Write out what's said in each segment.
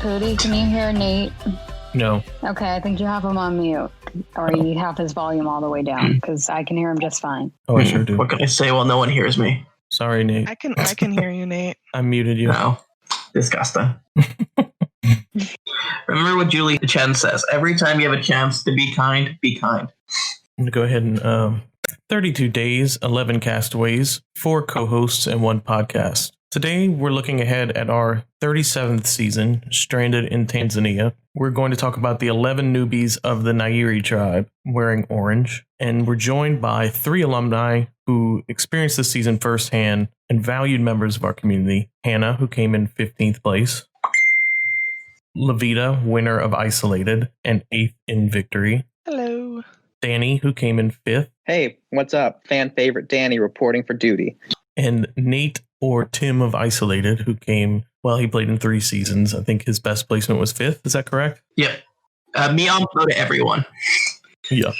Poody, can you hear Nate? No. Okay, I think you have him on mute. Or you have his volume all the way down, because I can hear him just fine. Oh, I sure do. What can I say? Well, no one hears me. Sorry, Nate. I can hear you, Nate. I muted you. No. Disgusting. Remember what Julie Chen says. Every time you have a chance to be kind, be kind. I'm going to go ahead and 32 days, 11 castaways, 4 co-hosts, and 1 podcast. Today, we're looking ahead at our 37th season, stranded in Tanzania. We're going to talk about the 11 newbies of the Nyiri tribe wearing orange. And we're joined by 3 alumni who experienced this season firsthand and valued members of our community. Hannah, who came in 15th place. Loveita, winner of Isolated, and 8th in Victory. Hello. Danni, who came in 5th. Hey, what's up? Fan favorite Danny reporting for duty. And Nate, or Tim of Isolated, who came, well, he played in 3 seasons. I think his best placement was 5th. Is that correct? Yep. Me on go to everyone. Yeah.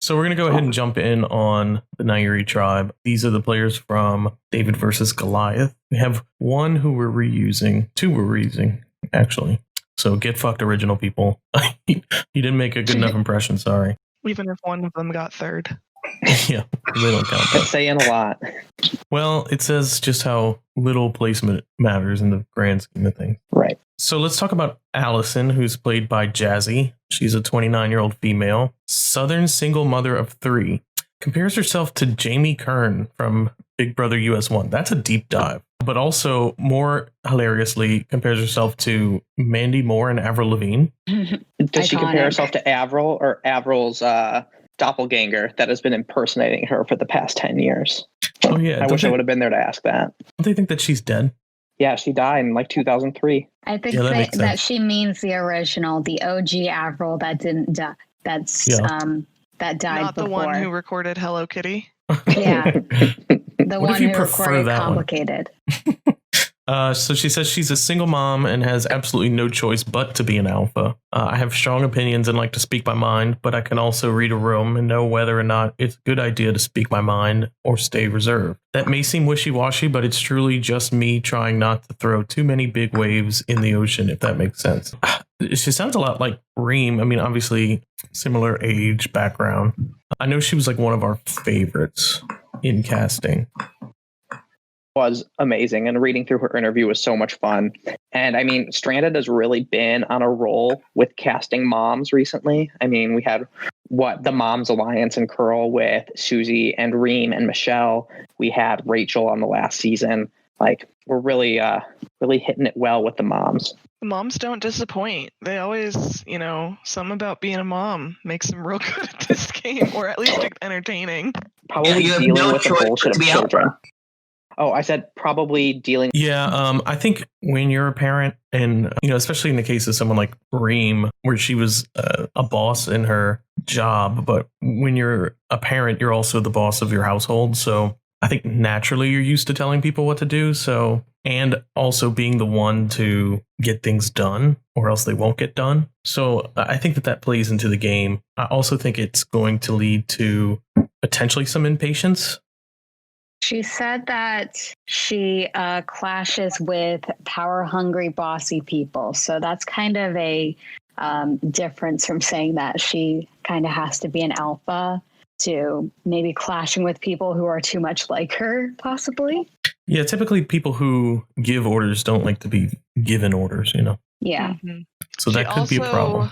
So we're going to go ahead and jump in on the Nyiri tribe. These are the players from David versus Goliath. We have 1 who we're reusing, 2 we're reusing, actually. So get fucked, original people. You didn't make a good enough impression, sorry. Even if one of them got 3rd. Yeah, they don't count. That's saying a lot. Well, it says just how little placement matters in the grand scheme of things. Right. So let's talk about Allison, who's played by JAZZY. She's a 29-year-old female, Southern single mother of 3. Compares herself to Jamie Kern from Big Brother US1. That's a deep dive. But also, more hilariously, compares herself to Mandy Moore and Avril Lavigne. Does she compare herself to Avril or Avril's doppelganger that has been impersonating her for the past 10 years? Oh, yeah. I wish I would have been there to ask that. Don't they think that she's dead? Yeah, she died in like 2003. I think that that she means the original, the OG Avril that didn't die. That died Not before. the one who recorded Hello Kitty. Yeah. The What one if you who prefer recorded that one? Complicated. So she says she's a single mom and has absolutely no choice but to be an alpha. I have strong opinions and like to speak my mind, but I can also read a room and know whether or not it's a good idea to speak my mind or stay reserved. That may seem wishy-washy, but it's truly just me trying not to throw too many big waves in the ocean, if that makes sense. She sounds a lot like Reem. I mean, obviously, similar age, background. I know she was like one of our favorites in casting. Was amazing, and reading through her interview was so much fun. And I mean, Stranded has really been on a roll with casting moms recently. I mean, we had the Moms Alliance and Curl with Susie and Reem and Michelle. We had Rachel on the last season. Like, we're really hitting it well with the moms. The moms don't disappoint. They always, something about being a mom makes them real good at this game, or at least entertaining. Probably you have dealing no with the choice bullshit but to of be children. alpha. Oh, I said probably dealing. Yeah, I think when you're a parent, and especially in the case of someone like Reem, where she was a boss in her job, but when you're a parent, you're also the boss of your household. So I think naturally you're used to telling people what to do. So, and also being the one to get things done, or else they won't get done. So I think that plays into the game. I also think it's going to lead to potentially some impatience. She said that she clashes with power-hungry, bossy people. So that's kind of a difference from saying that she kind of has to be an alpha to maybe clashing with people who are too much like her, possibly. Yeah, typically people who give orders don't like to be given orders, Yeah. Mm-hmm. So that could be a problem.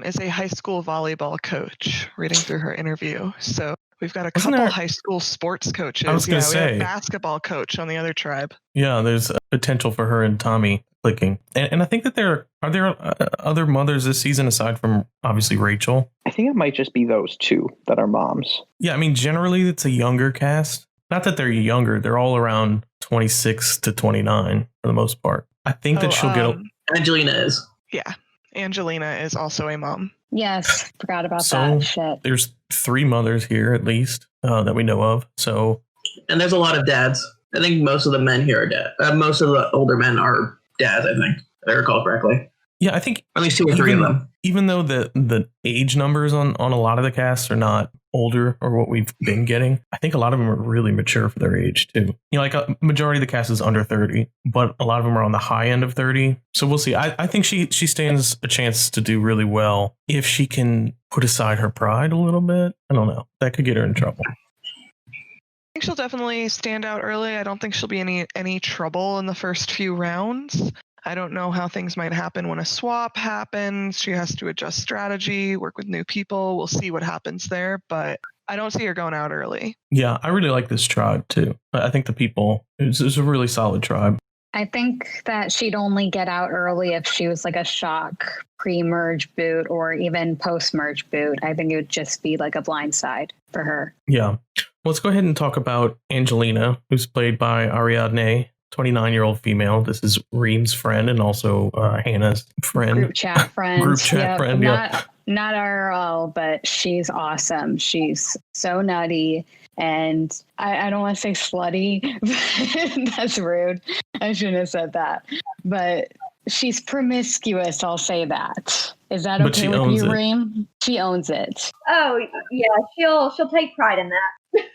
Is a high school volleyball coach, reading through her interview. So we've got a Wasn't couple there- high school sports coaches. I was gonna We say. have a basketball coach on the other tribe. Yeah, there's a potential for her and Tommy clicking. And I think that there are other mothers this season aside from obviously Rachel. I think it might just be those 2 that are moms. Yeah, I mean, generally it's a younger cast. Not that they're younger. They're all around 26 to 29 for the most part. I think that she'll get... Angelina is. Yeah. Angelina is also a mom. Yes. Forgot about So that shit. there's 3 mothers here at least that we know of. So... And there's a lot of dads. I think most of the men here are dads. Most of the older men are dads, I think, if I recall correctly. Yeah, I think At least 2 or 3 of them. even though the age numbers on a lot of the casts are not older or what we've been getting, I think a lot of them are really mature for their age too. You know, like a majority of the cast is under 30, but a lot of them are on the high end of 30. So we'll see. I think she stands a chance to do really well if she can put aside her pride a little bit. I don't know. That could get her in trouble. I think she'll definitely stand out early. I don't think she'll be any trouble in the first few rounds. I don't know how things might happen when a swap happens. She has to adjust strategy, work with new people. We'll see what happens there, but I don't see her going out early. Yeah, I really like this tribe too. I think the people, it's a really solid tribe. I think that she'd only get out early if she was like a shock pre-merge boot or even post-merge boot. I think it would just be like a blindside for her. Yeah. Let's go ahead and talk about Angelina, who's played by Ariadne, 29-year-old female. This is Reem's friend and also Hannah's friend. Group chat friend. Group chat friend, yeah. Not IRL, but she's awesome. She's so nutty. And I don't want to say slutty, but that's rude. I shouldn't have said that. But she's promiscuous, I'll say that. Is that okay with you, Reem? She owns it. Oh, yeah. She'll take pride in that.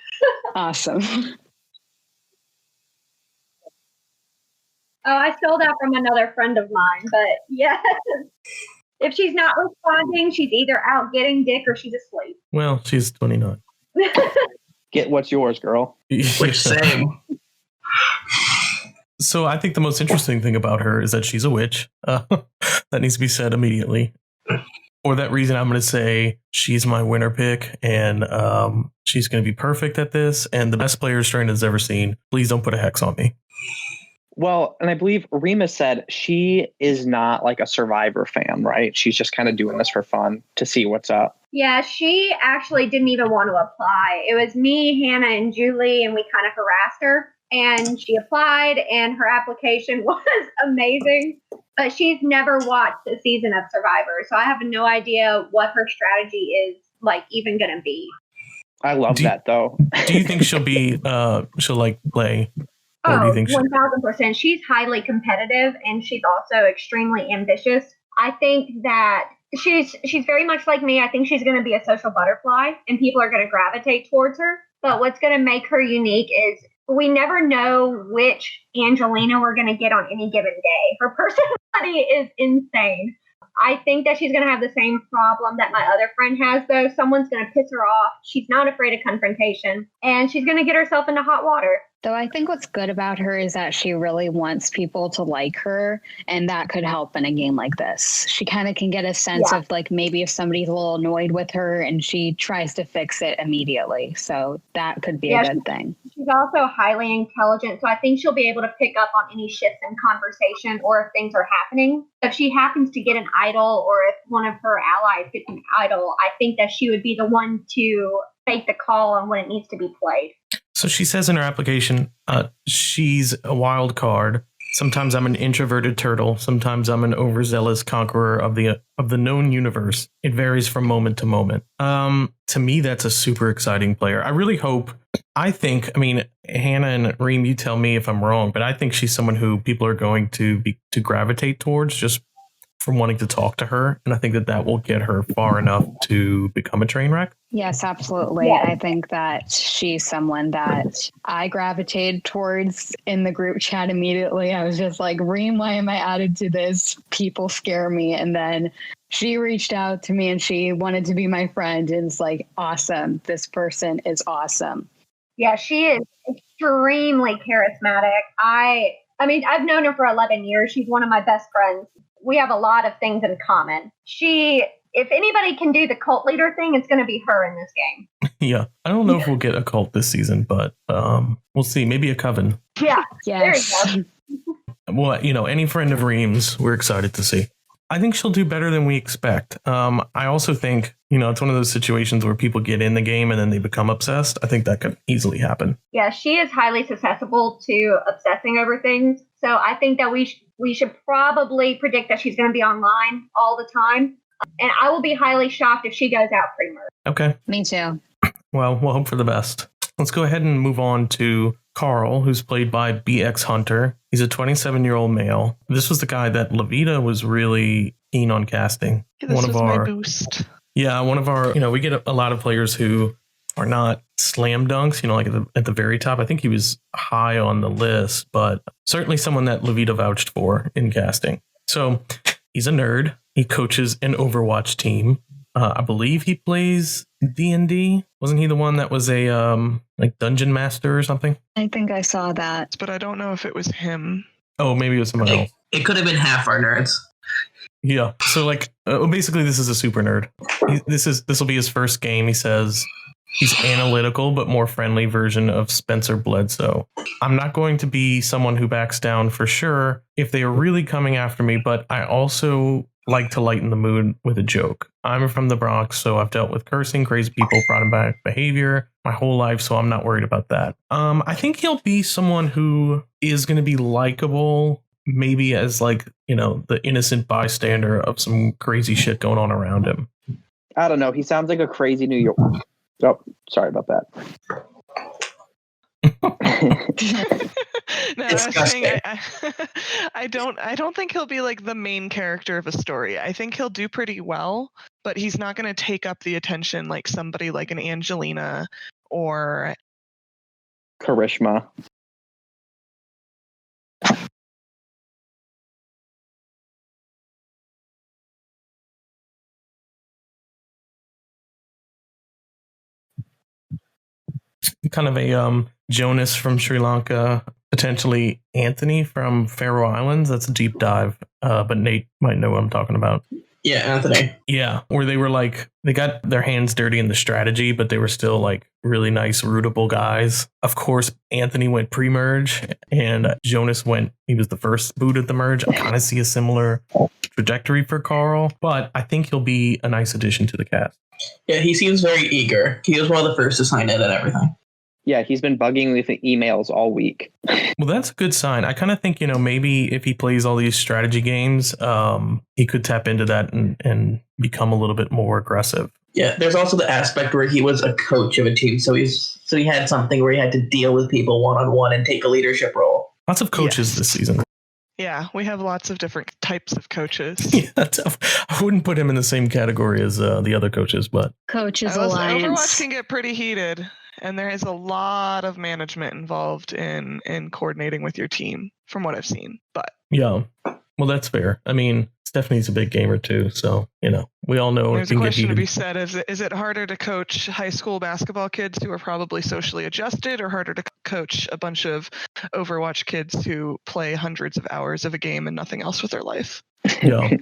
Awesome. Oh, I stole that from another friend of mine, but yes. If she's not responding, she's either out getting dick or she's asleep. Well, she's 29. Get what's yours, girl. Which same. So I think the most interesting thing about her is that she's a witch. That needs to be said immediately. For that reason, I'm going to say she's my winner pick, and she's going to be perfect at this, and the best player Strand has ever seen. Please don't put a hex on me. Well, and I believe Reem said she is not like a Survivor fan, right? She's just kind of doing this for fun to see what's up. Yeah, she actually didn't even want to apply. It was me, Hannah, and Julie, and we kind of harassed her. And she applied, and her application was amazing. But she's never watched a season of Survivor, so I have no idea what her strategy is like even going to be. I love that, though. Do you think she'll be, she'll like play? Or do you think 1000%. She's highly competitive, and she's also extremely ambitious. I think that she's very much like me. I think she's going to be a social butterfly, and people are going to gravitate towards her. But what's going to make her unique is we never know which Angelina we're going to get on any given day. Her personality is insane. I think that she's going to have the same problem that my other friend has, though. Someone's going to piss her off. She's not afraid of confrontation, and she's going to get herself into hot water. Though I think what's good about her is that she really wants people to like her, and that could help in a game like this. She kind of can get a sense of like maybe if somebody's a little annoyed with her and she tries to fix it immediately. So that could be a good thing. She's also highly intelligent, so I think she'll be able to pick up on any shifts in conversation or if things are happening. If she happens to get an idol or if one of her allies gets an idol, I think that she would be the one to make the call on when it needs to be played. So she says in her application, she's a wild card. Sometimes I'm an introverted turtle. Sometimes I'm an overzealous conqueror of the known universe. It varies from moment to moment. To me, that's a super exciting player. I really hope. I mean, Hannah and Reem, you tell me if I'm wrong, but I think she's someone who people are going to gravitate towards just from wanting to talk to her. And I think that will get her far enough to become a train wreck. Yes, absolutely. Yeah. I think that she's someone that I gravitated towards in the group chat immediately. I was just like, Reem, why am I added to this? People scare me. And then she reached out to me and she wanted to be my friend. And it's like, awesome. This person is awesome. Yeah, she is extremely charismatic. I mean, I've known her for 11 years. She's one of my best friends. We have a lot of things in common. If anybody can do the cult leader thing, it's going to be her in this game. Yeah. I don't know if we'll get a cult this season, but we'll see. Maybe a coven. Yeah. Yes. There you go. Well, any friend of Reem's, we're excited to see. I think she'll do better than we expect. I also think, it's one of those situations where people get in the game and then they become obsessed. I think that could easily happen. Yeah, she is highly susceptible to obsessing over things. So I think that we should probably predict that she's going to be online all the time. And I will be highly shocked if she goes out pre-merge. Okay. Me too. Well, we'll hope for the best. Let's go ahead and move on to Carl, who's played by BXHUNTER. He's a 27-year-old male. This was the guy that Loveita was really keen on casting. Yeah, this was my boost. Yeah, one of our, we get a lot of players who are not slam dunks, like at the very top. I think he was high on the list, but certainly someone that Loveita vouched for in casting. So he's a nerd. He coaches an Overwatch team. I believe he plays D&D. Wasn't he the one that was a like dungeon master or something? I think I saw that. But I don't know if it was him. Oh, maybe it was someone else. It could have been half our nerds. Yeah. So basically this is a super nerd. This will be his first game. He says he's analytical, but more friendly version of Spencer Bledsoe. I'm not going to be someone who backs down for sure if they are really coming after me, but I also like to lighten the mood with a joke. I'm from the Bronx, so I've dealt with cursing, crazy people, problematic behavior my whole life, so I'm not worried about that. I think he'll be someone who is going to be likable, maybe as the innocent bystander of some crazy shit going on around him. I don't know. He sounds like a crazy New York. Oh, sorry about that. No, I don't think he'll be like the main character of a story. I think he'll do pretty well, but he's not going to take up the attention like somebody like an Angelina or Karishma. Kind of a Jonas from Sri Lanka, potentially Anthony from Faroe Islands. That's a deep dive, but Nate might know what I'm talking about. Yeah, Anthony. Yeah, where they were they got their hands dirty in the strategy, but they were still really nice, rootable guys. Of course, Anthony went pre-merge, and Jonas he was the first boot at the merge. I kind of see a similar trajectory for Carl, but I think he'll be a nice addition to the cast. Yeah, he seems very eager. He was one of the first to sign in and everything. Yeah, he's been bugging with the emails all week. Well, that's a good sign. I kind of think, maybe if he plays all these strategy games, he could tap into that and become a little bit more aggressive. Yeah, there's also the aspect where he was a coach of a team, so he had something where he had to deal with people one-on-one and take a leadership role. Lots of coaches this season. Yeah, we have lots of different types of coaches. Yeah, I wouldn't put him in the same category as the other coaches, but Coaches Alliance. Overwatch can get pretty heated, and there is a lot of management involved in coordinating with your team, from what I've seen. But yeah, well, that's fair. I mean, Stephanie's a big gamer too, so we all know. There's a question to be said: is it harder to coach high school basketball kids who are probably socially adjusted, or harder to coach a bunch of Overwatch kids who play hundreds of hours of a game and nothing else with their life? Yeah.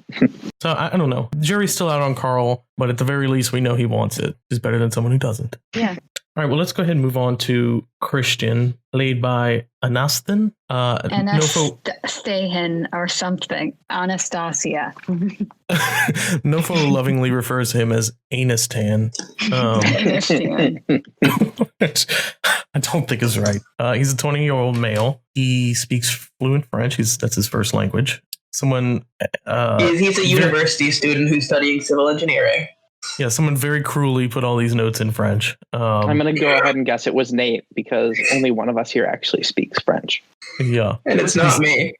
So I don't know. The jury's still out on Carl, but at the very least, we know he wants it. He's better than someone who doesn't. Yeah. All right, well, let's go ahead and move on to Christian, played by ANASTHAN. Anasthahan or something. Anastasia. Nofo lovingly refers to him as ANASTHAN. I don't think is right. He's a 20-year-old male. He speaks fluent French. That's his first language. Someone... he's a university student who's studying civil engineering. Yeah, someone very cruelly put all these notes in French. I'm going to go ahead and guess it was Nate because only one of us here actually speaks French. Yeah. And it's not me.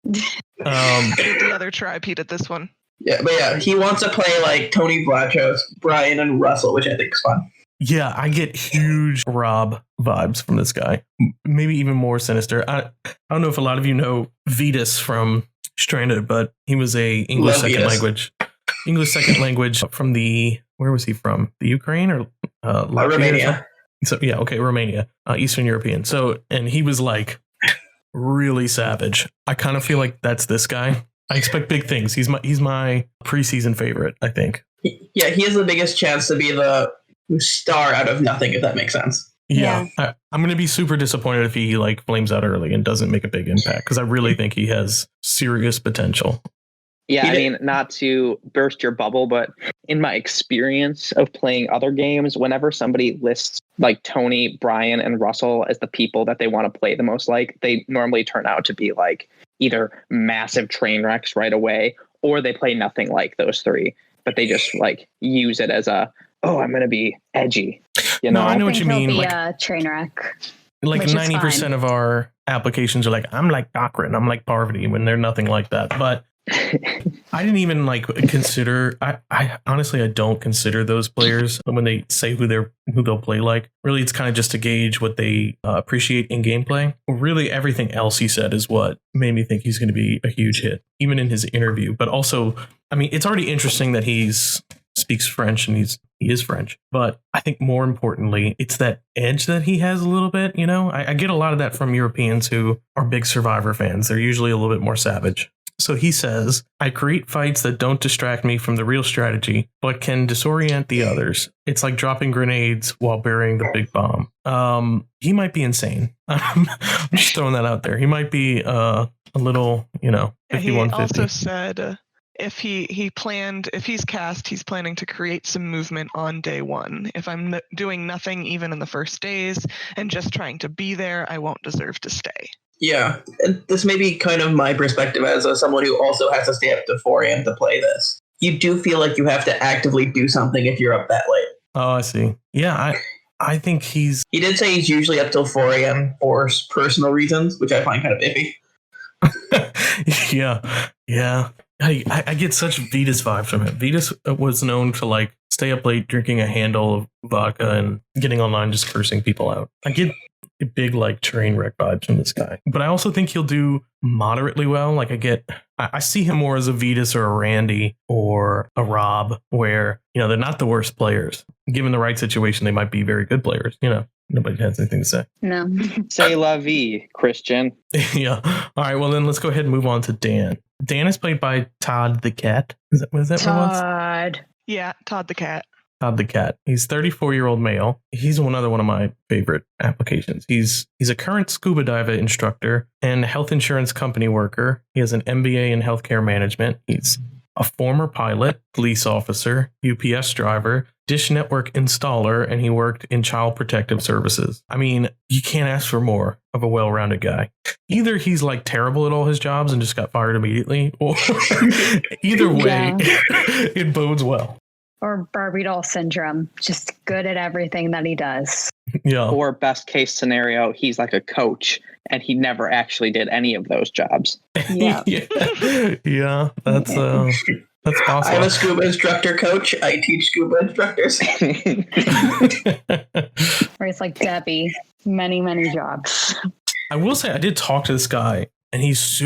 The other tri-peat at this one. Yeah, but yeah, he wants to play like Tony Vlachos, Brian, and Russell, which I think is fun. Yeah, I get huge Rob vibes from this guy. Maybe even more sinister. I don't know if a lot of you know Vetus from Stranded, but he was a English second language from where was he from? The Ukraine or Romania? So yeah, okay, Romania, Eastern European. So, and he was really savage. I kind of feel like that's this guy. I expect big things. He's my preseason favorite, I think. Yeah, he has the biggest chance to be the star out of nothing, if that makes sense. Yeah. I'm going to be super disappointed if he flames out early and doesn't make a big impact, because I really think he has serious potential. Yeah, I mean, not to burst your bubble, but in my experience of playing other games, whenever somebody lists Tony, Brian, and Russell as the people that they want to play the most they normally turn out to be either massive train wrecks right away, or they play nothing like those three, but they just use it as I'm going to be edgy. No, I know what you mean. He'll be a train wreck. 90% of our applications are I'm like Cochran, I'm like Parvati, when they're nothing like that. But I didn't even like consider. I honestly, I don't consider those players when they say who they'll play like. Really, it's kind of just to gauge what they appreciate in gameplay. Really, everything else he said is what made me think he's going to be a huge hit, even in his interview. But also, I mean, it's already interesting that speaks French and he is French. But I think more importantly, it's that edge that he has a little bit. You know, I get a lot of that from Europeans who are big Survivor fans. They're usually a little bit more savage. So he says, I create fights that don't distract me from the real strategy, but can disorient the others. It's like dropping grenades while burying the big bomb. He might be insane. I'm just throwing that out there. He might be a little, 5150. He also said if he's cast, he's planning to create some movement on day one. If I'm doing nothing even in the first days and just trying to be there, I won't deserve to stay. Yeah, this may be kind of my perspective as someone who also has to stay up to 4 a.m. to play this. You do feel like you have to actively do something if you're up that late. Oh, I see. Yeah, I think He did say he's usually up till 4 a.m. for personal reasons, which I find kind of iffy. Yeah. I get such Vitas vibes from him. Vitas was known to like stay up late drinking a handle of vodka and getting online just cursing people out. I get big like train wreck vibes from this guy, but I also think he'll do moderately well. Like I see him more as a Vitas or a Randy or a Rob, where they're not the worst players. Given the right situation, they might be very good players. Nobody has anything to say. No. Say la vie, Christian. Yeah. All right. Well, then let's go ahead and move on to Dan. Dan is played by TODDTHECAT. Was that Todd? Yeah, TODDTHECAT. TODDTHECAT. He's 34-year-old male. He's another one of my favorite applications. He's a current scuba diver instructor and health insurance company worker. He has an MBA in healthcare management. He's a former pilot, police officer, UPS driver, Dish Network installer, and he worked in child protective services. I mean, you can't ask for more of a well-rounded guy. Either he's like terrible at all his jobs and just got fired immediately, or either way, it bodes well. Or Barbie doll syndrome, just good at everything that he does. Yeah. Or best case scenario, he's like a coach and he never actually did any of those jobs. Yeah. Yeah, that's possible. I'm a scuba instructor coach. I teach scuba instructors. Or it's like Debbie, many jobs. I will say I did talk to this guy, and he's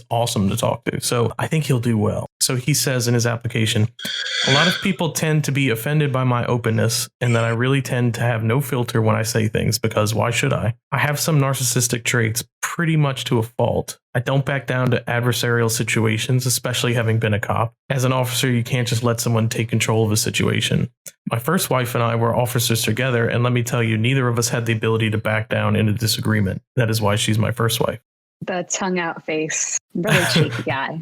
awesome to talk to. So I think he'll do well. So he says in his application, a lot of people tend to be offended by my openness and that I really tend to have no filter when I say things, because why should I? I have some narcissistic traits pretty much to a fault. I don't back down to adversarial situations, especially having been a cop. As an officer, you can't just let someone take control of a situation. My first wife and I were officers together, and let me tell you, neither of us had the ability to back down in a disagreement. That is why she's my first wife. The tongue out face, really cheeky guy.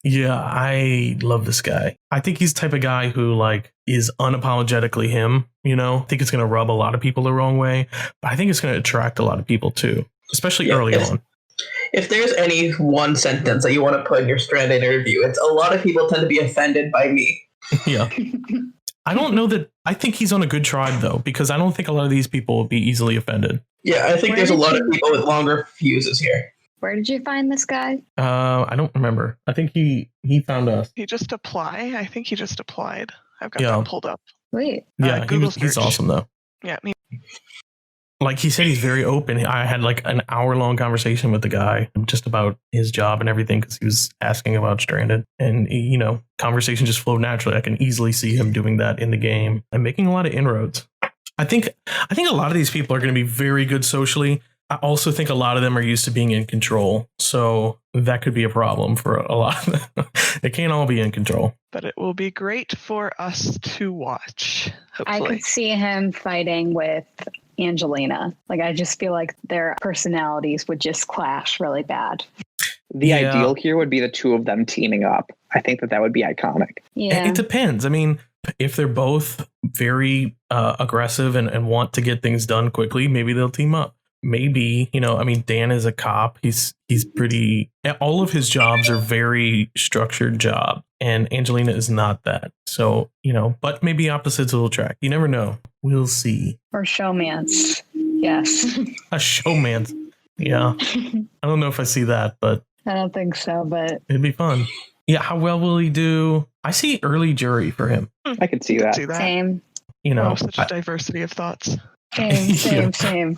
Yeah, I love this guy. I think he's the type of guy who like is unapologetically him. I think it's going to rub a lot of people the wrong way, but I think it's going to attract a lot of people too, especially early on. If there's any one sentence that you want to put in your Stranded interview, it's a lot of people tend to be offended by me. Yeah. I don't know that. I think he's on a good tribe though, because I don't think a lot of these people will be easily offended. Yeah, I think there's a lot of people with longer fuses here. Where did you find this guy? I don't remember. I think he found us. I think he just applied. I've got that pulled up. Wait. Yeah, he's awesome though. Yeah. Like he said, he's very open. I had like an hour-long conversation with the guy just about his job and everything, because he was asking about Stranded, and conversation just flowed naturally. I can easily see him doing that in the game and making a lot of inroads. I think a lot of these people are going to be very good socially. I also think a lot of them are used to being in control, so that could be a problem for a lot of them. They can't all be in control. But it will be great for us to watch, hopefully. I could see him fighting with Angelina. Like, I just feel like their personalities would just clash really bad. The ideal here would be the two of them teaming up. I think that would be iconic. Yeah. It depends. I mean, if they're both very aggressive and want to get things done quickly, maybe they'll team up. Maybe, Dan is a cop. He's pretty, all of his jobs are very structured job, and Angelina is not that. So, but maybe opposites will attract. You never know. We'll see. Or showmance. Yes. A showmance. Yeah. I don't know if I see that, but I don't think so, but It'd be fun. Yeah, how well will he do? I see early jury for him. I could see that. same, You know, Such a diversity of thoughts. same.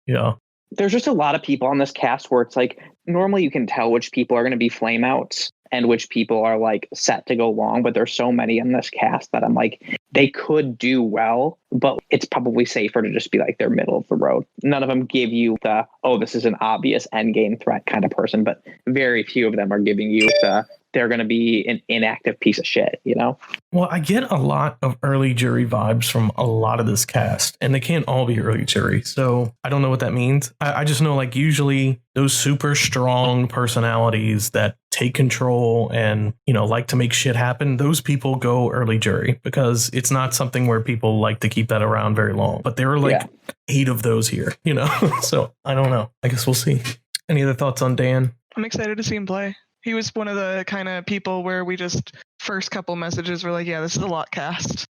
yeah. There's just a lot of people on this cast where it's like, normally you can tell which people are going to be flame outs and which people are like set to go long, but there's so many in this cast that I'm like, they could do well, but it's probably safer to just be like they're middle of the road. None of them give you the, oh, this is an obvious end game threat kind of person, but very few of them are giving you the, they're going to be an inactive piece of shit, you know? Well, I get a lot of early jury vibes from a lot of this cast, and they can't all be early jury. So I don't know what that means. I just know, like, usually those super strong personalities that take control and, you know, like to make shit happen, those people go early jury because it's not something where people like to keep that around very long. But there are like 8 of those here, you know? So I don't know. I guess we'll see. Any other thoughts on Dan? I'm excited to see him play. He was one of the kind of people where we just first couple messages were like, yeah, this is a lot cast.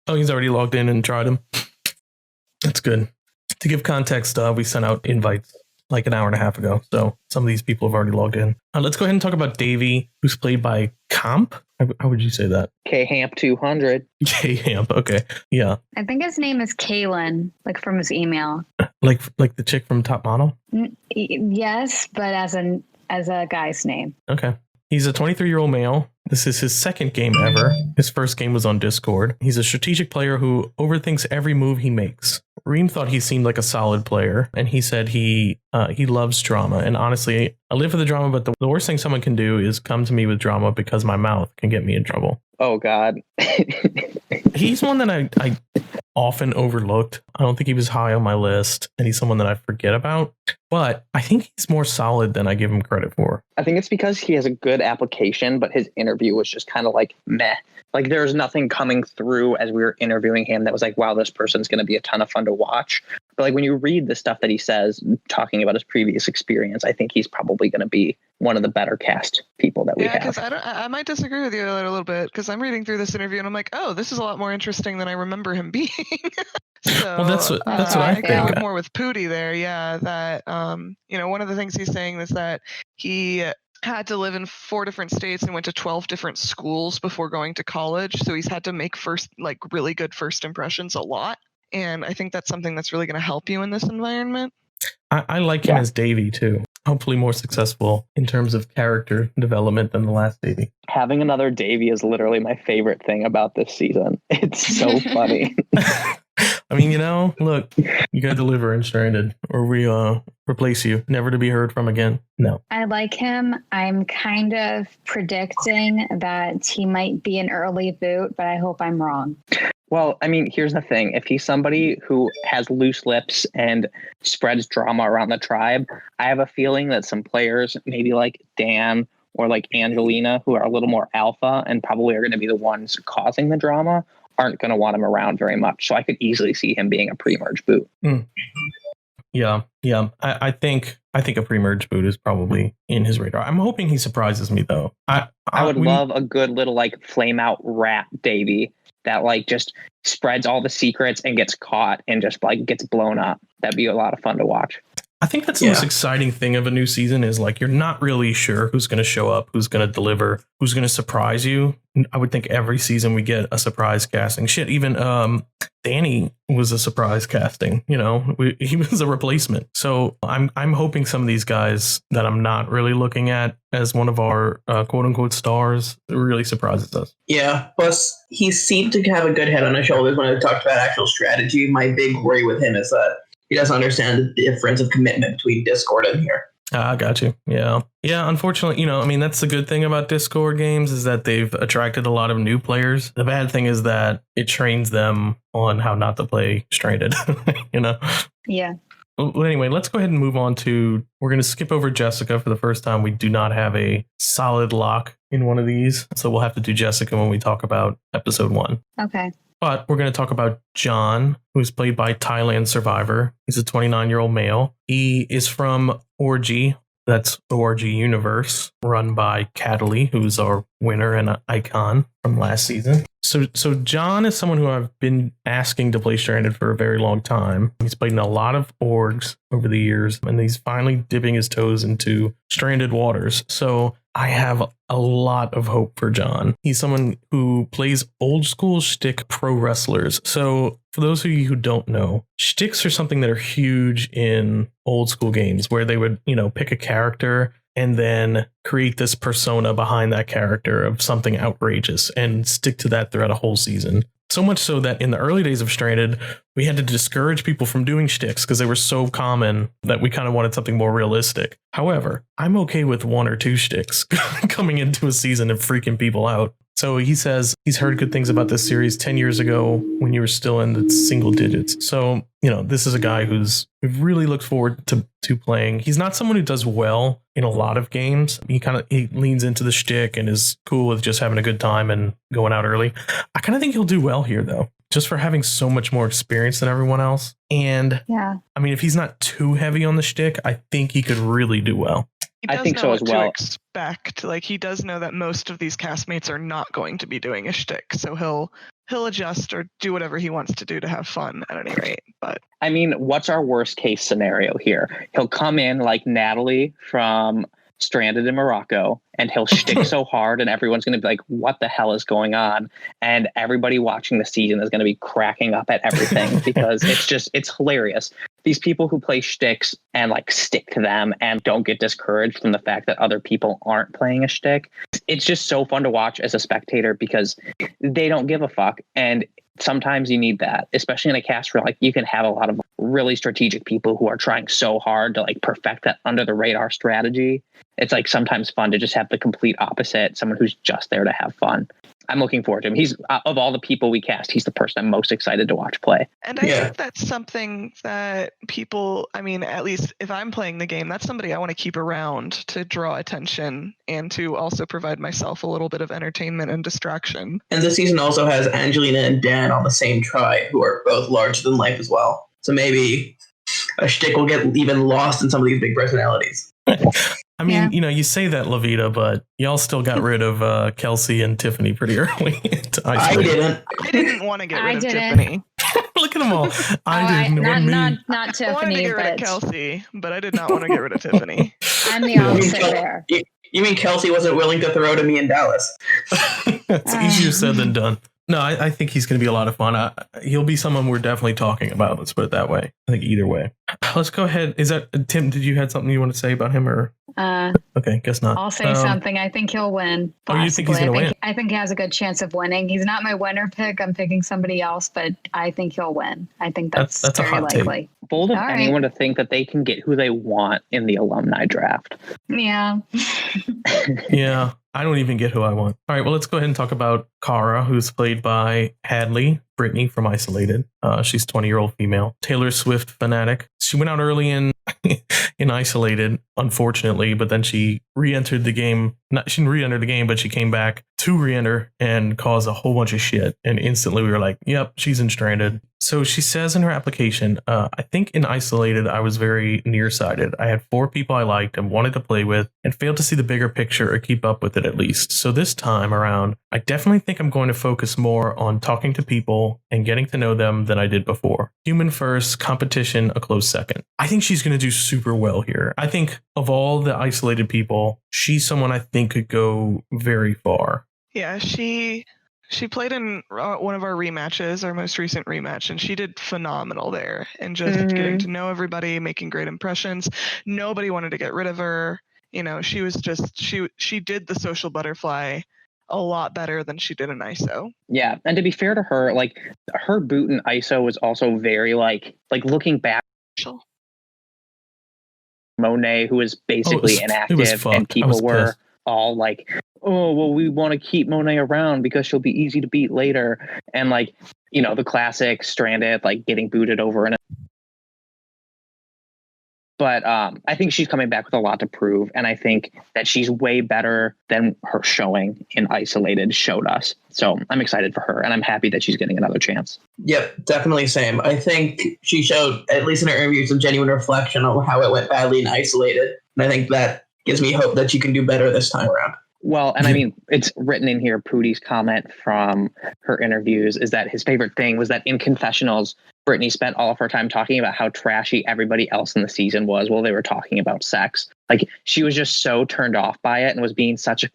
Oh, he's already logged in and tried him. That's good. To give context, we sent out invites like an hour and a half ago. So some of these people have already logged in. Let's go ahead and talk about Davey, who's played by KHAMP. How would you say that? KHAMP 200. KHAMP. Okay. Yeah. I think his name is Kaylin, like from his email. Like the chick from Top Model? Yes, but as a guy's name. Okay. He's a 23-year-old male. This is his second game ever. His first game was on Discord. He's a strategic player who overthinks every move he makes. Reem thought he seemed like a solid player, and he said he loves drama. And honestly, I live for the drama, but the worst thing someone can do is come to me with drama because my mouth can get me in trouble. Oh, God. He's one that I often overlooked. I don't think he was high on my list, and he's someone that I forget about. But I think he's more solid than I give him credit for. I think it's because he has a good application, but his interview was just kind of like meh. Like there's nothing coming through as we were interviewing him that was like, wow, this person's going to be a ton of fun to watch. But like when you read the stuff that he says, talking about his previous experience, I think he's probably going to be one of the better cast people that we have. Yeah, because I might disagree with you a little bit because I'm reading through this interview and I'm like, oh, this is a lot more interesting than I remember him being. So, well, that's what I think. I more with Poody there, yeah. That one of the things he's saying is that he had to live in 4 different states and went to 12 different schools before going to college. So he's had to make really good first impressions a lot. And I think that's something that's really going to help you in this environment. I like him as Davey too. Hopefully more successful in terms of character development than the last Davey. Having another Davey is literally my favorite thing about this season. It's so funny. I mean, look, you gotta deliver in Stranded or we replace you, never to be heard from again. No. I like him. I'm kind of predicting that he might be an early boot, but I hope I'm wrong. Well, I mean, here's the thing. If he's somebody who has loose lips and spreads drama around the tribe, I have a feeling that some players, maybe like Dan or like Angelina, who are a little more alpha and probably are going to be the ones causing the drama, aren't going to want him around very much. So I could easily see him being a pre-merge boot. Yeah. I think a pre-merge boot is probably in his radar. I'm hoping he surprises me though. I would love a good little like flame out rat Davey that like just spreads all the secrets and gets caught and just like gets blown up. That'd be a lot of fun to watch. I think that's the most exciting thing of a new season is like you're not really sure who's going to show up, who's going to deliver, who's going to surprise you. I would think every season we get a surprise casting. Shit, even Danni was a surprise casting. He was a replacement. So I'm hoping some of these guys that I'm not really looking at as one of our quote unquote stars really surprises us. Yeah. Plus, he seemed to have a good head on his shoulders when I talked about actual strategy. My big worry with him is that he doesn't understand the difference of commitment between Discord and here. I got you. Yeah. Unfortunately, that's the good thing about Discord games is that they've attracted a lot of new players. The bad thing is that it trains them on how not to play Stranded, Yeah. Well, anyway, let's go ahead and move on to, we're going to skip over Jessica for the first time. We do not have a solid lock in one of these. So we'll have to do Jessica when we talk about episode 1. Okay. But we're going to talk about John, who's played by Thailand Survivor. He's a 29-year-old male. He is from Orgy, That's ORG Universe, run by HADLEY, who's our winner and an icon from last season. So John is someone who I've been asking to play Stranded for a very long time. He's played in a lot of orgs over the years, and he's finally dipping his toes into Stranded waters. So I have a lot of hope for John. He's someone who plays old school shtick pro wrestlers. So for those of you who don't know, shticks are something that are huge in old school games where they would, pick a character and then create this persona behind that character of something outrageous and stick to that throughout a whole season. So much so that in the early days of Stranded, we had to discourage people from doing shticks because they were so common that we kind of wanted something more realistic. However, I'm okay with 1 or 2 shticks coming into a season and freaking people out. So he says he's heard good things about this series 10 years ago when you were still in the single digits. So, this is a guy who's really looked forward to playing. He's not someone who does well in a lot of games. He leans into the shtick and is cool with just having a good time and going out early. I kind of think he'll do well here, though, just for having so much more experience than everyone else. And yeah, I mean, if he's not too heavy on the shtick, I think he could really do well. He does I think know so what as well. to expect. Like, he does know that most of these castmates are not going to be doing a shtick, so he'll adjust or do whatever he wants to do to have fun at any rate. But I mean, what's our worst case scenario here? He'll come in like Natalie from Stranded in Morocco, and he'll shtick so hard and everyone's going to be like, what the hell is going on? And everybody watching the season is going to be cracking up at everything because it's hilarious. These people who play shticks and like stick to them and don't get discouraged from the fact that other people aren't playing a shtick. It's just so fun to watch as a spectator because they don't give a fuck. And sometimes you need that, especially in a cast where like you can have a lot of really strategic people who are trying so hard to like perfect that under the radar strategy. It's like sometimes fun to just have the complete opposite, someone who's just there to have fun. I'm looking forward to him. He's of all the people we cast, he's the person I'm most excited to watch play. And I think that's something that people, I mean, at least if I'm playing the game, that's somebody I want to keep around to draw attention and to also provide myself a little bit of entertainment and distraction. And this season also has Angelina and Dan on the same tribe, who are both larger than life as well. So maybe a shtick will get even lost in some of these big personalities. I mean, you say that, Loveita, but y'all still got rid of Kelsey and Tiffany pretty early. I didn't want to get rid of Tiffany. Look at them all. I didn't. Not Tiffany. I wanted to get rid of Kelsey, but I did not want to get rid of Tiffany. I'm the opposite there. You mean Kelsey wasn't willing to throw to me in Dallas? It's easier said than done. No, I think he's going to be a lot of fun. He'll be someone we're definitely talking about. Let's put it that way. I think either way. Let's go ahead. Is that Tim? Did you have something you want to say about him, or? Okay, guess not. I'll say something. I think he'll win. Possibly. Oh, you think he's going to win? I think he has a good chance of winning. He's not my winner pick. I'm picking somebody else, but I think he'll win. I think that's very a hot likely. Take. Bold of anyone to think that they can get who they want in the alumni draft. Yeah. Yeah. I don't even get who I want. All right, well, let's go ahead and talk about Kara, who's played by Hadley, Brittany from Isolated. She's a 20-year-old female. Taylor Swift fanatic. She went out early in Isolated, unfortunately, but then she re-entered the game. She didn't re-enter the game, but she came back to re-enter and cause a whole bunch of shit. And instantly we were like, yep, she's in Stranded. So she says in her application, I think in Isolated, I was very nearsighted. I had 4 people I liked and wanted to play with and failed to see the bigger picture or keep up with it at least. So this time around, I definitely think I'm going to focus more on talking to people and getting to know them than I did before. Human first, competition a close second. I think she's going to do super well here. I think of all the Isolated people, she's someone I think could go very far. Yeah, she played in one of our rematches, our most recent rematch, and she did phenomenal there. And just getting to know everybody, making great impressions. Nobody wanted to get rid of her. She was just she did the social butterfly a lot better than she did in ISO. Yeah, and to be fair to her, like her boot in ISO was also very like looking back. Monet, who was basically inactive, and people were all like, oh, well, we want to keep Monet around because she'll be easy to beat later. And like, the classic Stranded, like getting booted over. But I think she's coming back with a lot to prove. And I think that she's way better than her showing in Isolated showed us. So I'm excited for her, and I'm happy that she's getting another chance. Yep, definitely same. I think she showed, at least in her interview, some genuine reflection on how it went badly in Isolated. And I think that gives me hope that you can do better this time around. Well, and I mean, it's written in here, Poody's comment from her interviews is that his favorite thing was that in confessionals, Brittany spent all of her time talking about how trashy everybody else in the season was while they were talking about sex. Like, she was just so turned off by it and was being such a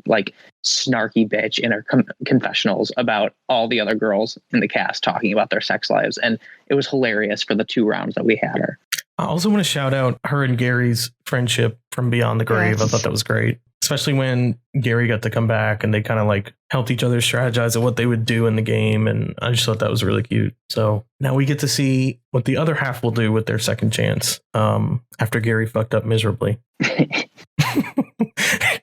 snarky bitch in her confessionals about all the other girls in the cast talking about their sex lives. And it was hilarious for the 2 rounds that we had her. I also want to shout out her and Gary's friendship from Beyond the Grave. I thought that was great, especially when Gary got to come back and they kind of helped each other strategize at what they would do in the game. And I just thought that was really cute. So now we get to see what the other half will do with their second chance after Gary fucked up miserably.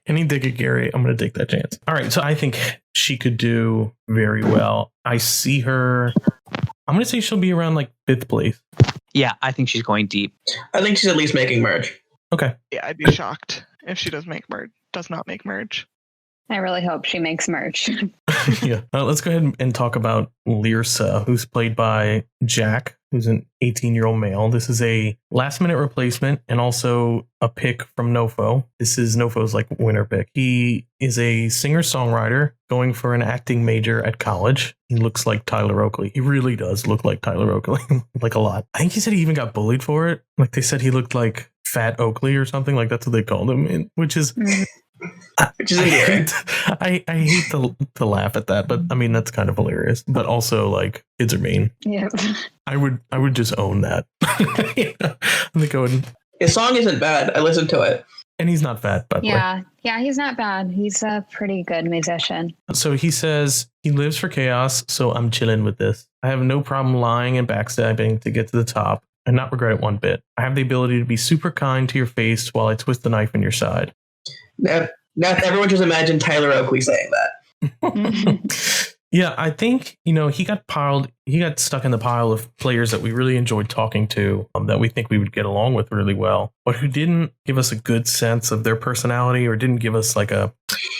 Any dig at Gary, I'm going to take that chance. All right. So I think she could do very well. I see her. I'm going to say she'll be around 5th place. Yeah, I think she's going deep. I think she's at least making merge. Okay. Yeah, I'd be shocked if she does not make merge. I really hope she makes merch. Yeah. Let's go ahead and talk about Lyrsa, who's played by Jack, who's an 18-year-old male. This is a last-minute replacement and also a pick from Nofo. This is Nofo's winner pick. He is a singer-songwriter going for an acting major at college. He looks like Tyler Oakley. He really does look like Tyler Oakley, a lot. I think he said he even got bullied for it. They said he looked like Fat Oakley or something. That's what they called him, which is... I hate to laugh at that, but I mean that's kind of hilarious. But also, kids are mean. Yeah, I would just own that. His song isn't bad. I listened to it, and he's not fat. By the way. Yeah, he's not bad. He's a pretty good musician. So he says he lives for chaos, so I'm chilling with this. I have no problem lying and backstabbing to get to the top, and not regret it one bit. I have the ability to be super kind to your face while I twist the knife in your side. Now everyone just imagine Tyler Oakley saying that. Yeah, I think, he got stuck in the pile of players that we really enjoyed talking to, that we think we would get along with really well, but who didn't give us a good sense of their personality or didn't give us that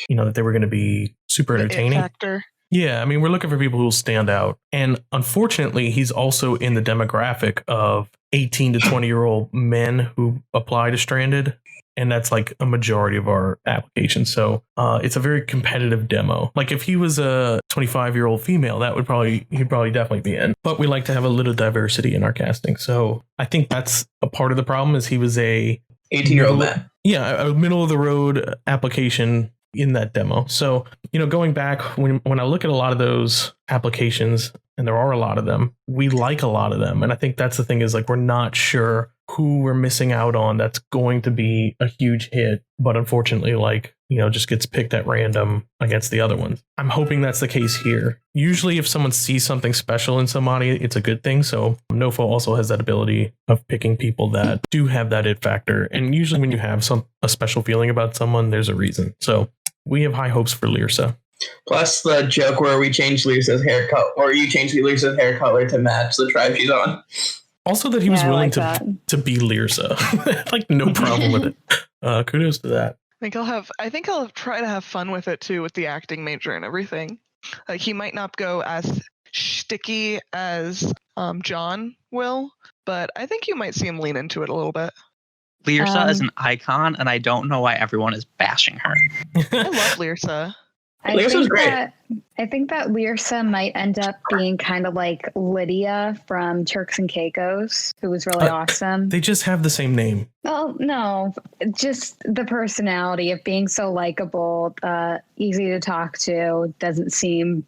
they were going to be super entertaining. Factor. Yeah, I mean, we're looking for people who will stand out. And unfortunately, he's also in the demographic of 18 to 20-year-old men who apply to Stranded. And that's a majority of our applications. So it's a very competitive demo. If he was a 25-year-old female, he'd probably definitely be in. But we like to have a little diversity in our casting. So I think that's a part of the problem is he was a 18-year-old man. Yeah, a middle of the road application in that demo. So, going back when I look at a lot of those applications, and there are a lot of them, we like a lot of them. And I think that's the thing is we're not sure who we're missing out on that's going to be a huge hit, but unfortunately just gets picked at random against the other ones. I'm hoping that's the case here. Usually if someone sees something special in somebody, it's a good thing. So Nofo also has that ability of picking people that do have that it factor. And usually when you have a special feeling about someone, there's a reason. So we have high hopes for Lyrsa. Plus the joke where we changed Lyrsa's hair color, or you changed Lyrsa's hair color to match the tribe she's on. Also that he was willing to be Lyrsa. No problem with it. Kudos to that. I think I'll try to have fun with it too, with the acting major and everything. He might not go as sticky as John will, but I think you might see him lean into it a little bit. Lyrsa is an icon, and I don't know why everyone is bashing her. I love Lyrsa. Lyrsa's great. I think that Lyrsa might end up being kind of like Lydia from Turks and Caicos, who was really awesome. They just have the same name. Well, no, just the personality of being so likable, easy to talk to, doesn't seem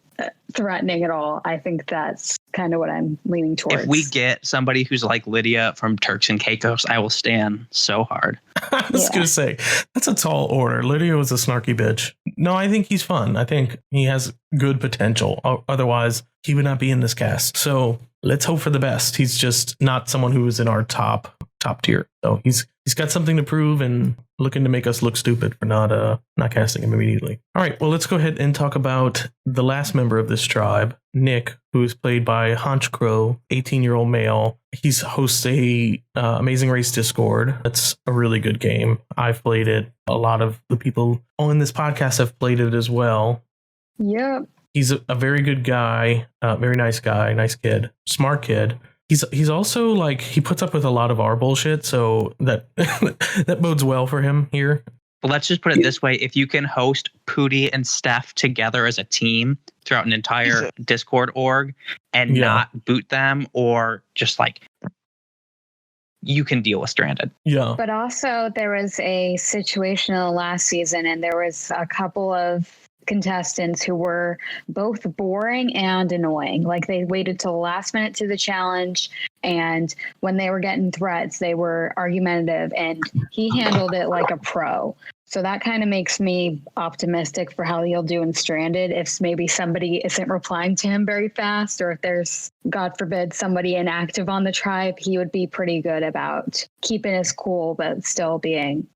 threatening at all. I think that's kind of what I'm leaning towards. If we get somebody who's like Lydia from Turks and Caicos, I will stand so hard. I was going to say, that's a tall order. Lydia was a snarky bitch. No, I think he's fun. I think he has good potential. Otherwise, he would not be in this cast. So let's hope for the best. He's just not someone who is in our top tier. So he's got something to prove and looking to make us look stupid for not casting him immediately. All right, well, let's go ahead and talk about the last member of this tribe, Nick, who is played by HONCHCROW, 18-year-old male. He's hosts a Amazing Race Discord. That's a really good game. I've played it. A lot of the people on this podcast have played it as well. Yep. He's a very good guy, very nice guy, nice kid, smart kid. He's also like, he puts up with a lot of our bullshit, so that that bodes well for him here. Well, let's just put it this way. If you can host Poody and Steph together as a team throughout an entire Discord org and not boot them, or just like, you can deal with Stranded. Yeah. But also there was a situation in the last season, and there was a couple of contestants who were both boring and annoying. Like, they waited till the last minute to the challenge, and when they were getting threats, they were argumentative, and he handled it like a pro. So that kind of makes me optimistic for how he'll do in Stranded. If maybe somebody isn't replying to him very fast, or if there's, God forbid, somebody inactive on the tribe, he would be pretty good about keeping his cool, but still being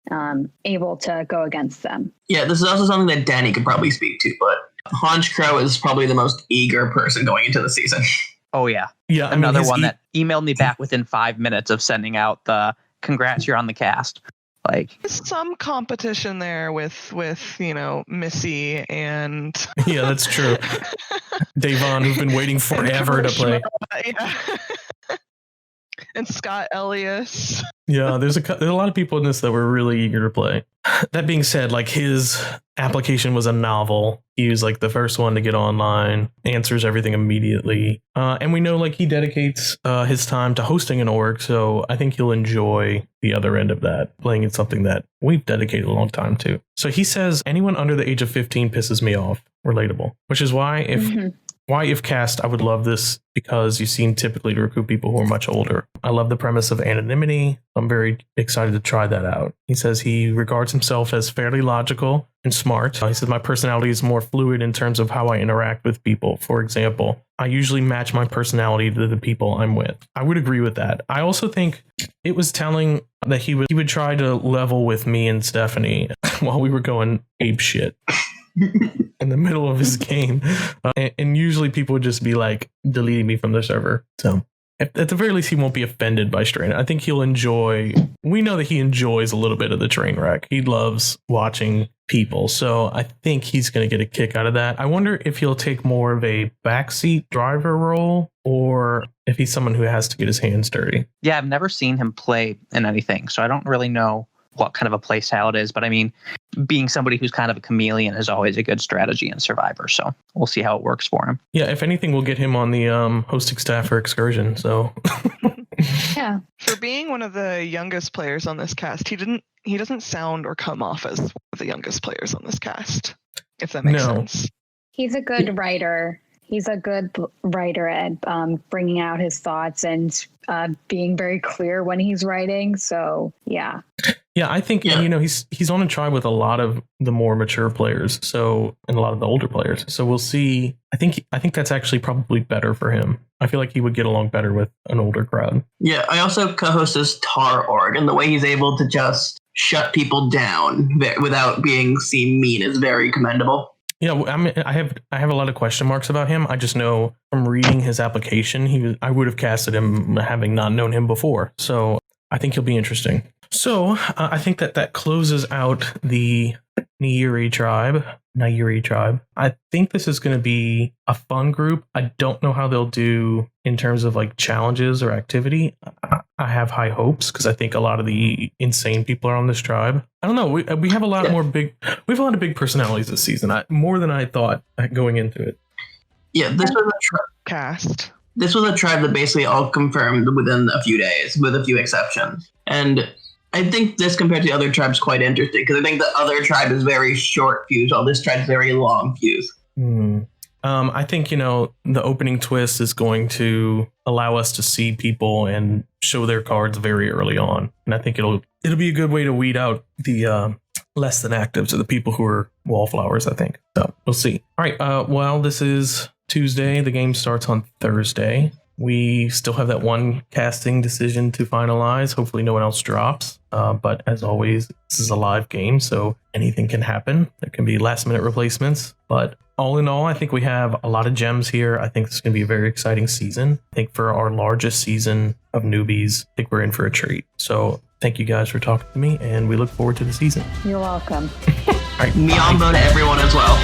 able to go against them. Yeah, this is also something that Danni could probably speak to, but HONCHCROW is probably the most eager person going into the season. Oh, yeah. Yeah. Another one that emailed me back within 5 minutes of sending out the congrats, you're on the cast. Like, There's some competition there with Missy and Yeah, that's true. Davon, who've been waiting forever to play. Yeah. And Scott Elias. Yeah, there's a lot of people in this that were really eager to play. That being said, like, his application was a novel. He was like the first one to get online, answers everything immediately. And we know, like, he dedicates his time to hosting an org, so I think he'll enjoy the other end of that, playing in something that we've dedicated a long time to. So he says, anyone under the age of 15 pisses me off. Relatable. Which is why if cast, I would love this, because you seem typically to recruit people who are much older. I love the premise of anonymity. I'm very excited to try that out. He says he regards himself as fairly logical and smart. He says my personality is more fluid in terms of how I interact with people. For example, I usually match my personality to the people I'm with. I would agree with that. I also think it was telling that he would try to level with me and Stephanie while we were going ape shit in the middle of his game. And usually people would just be like deleting me from the server. So at the very least, he won't be offended by Stranded. I think he'll enjoy. We know that he enjoys a little bit of the train wreck. He loves watching people. So I think he's going to get a kick out of that. I wonder if he'll take more of a backseat driver role, or if he's someone who has to get his hands dirty. Yeah, I've never seen him play in anything, so I don't really know what kind of a play style it is. But I mean, being somebody who's kind of a chameleon is always a good strategy in Survivor. So we'll see how it works for him. Yeah, if anything, we'll get him on the hosting staff for Excursion. So Yeah. For being one of the youngest players on this cast, he doesn't sound or come off as one of the youngest players on this cast, if that makes sense. He's a good writer. He's a good writer at bringing out his thoughts and being very clear when he's writing. So, yeah. Yeah, I think, you know, he's on a tribe with a lot of the more mature players, so, and a lot of the older players. So we'll see. I think that's actually probably better for him. I feel like he would get along better with an older crowd. Yeah, I also co-host this Tar org, and the way he's able to just shut people down without being seen mean is very commendable. Yeah, I mean, I have a lot of question marks about him. I just know from reading his application, I would have casted him having not known him before. So I think he'll be interesting. So I think that closes out the Nyiri tribe. I think this is going to be a fun group. I don't know how they'll do in terms of like challenges or activity. I have high hopes because I think a lot of the insane people are on this tribe. I don't know. We have a lot more big. We have a lot of big personalities this season. More than I thought going into it. Yeah, this was a cast. This was a tribe that basically all confirmed within a few days, with a few exceptions. And I think this compared to the other tribes quite interesting, because I think the other tribe is very short fuse, while this tribe is very long fuse. I think, you know, the opening twist is going to allow us to see people and show their cards very early on. And I think it'll be a good way to weed out the less than actives, or the people who are wallflowers, I think. So we'll see. All right. Well, this is Tuesday. The game starts on Thursday. We still have that one casting decision to finalize. Hopefully no one else drops. But as always, this is a live game, so anything can happen. There can be last minute replacements. But all in all, I think we have a lot of gems here. I think this is going to be a very exciting season. I think for our largest season of newbies, I think we're in for a treat. So thank you guys for talking to me, and we look forward to the season. You're welcome. All right. Neon bow to everyone as well.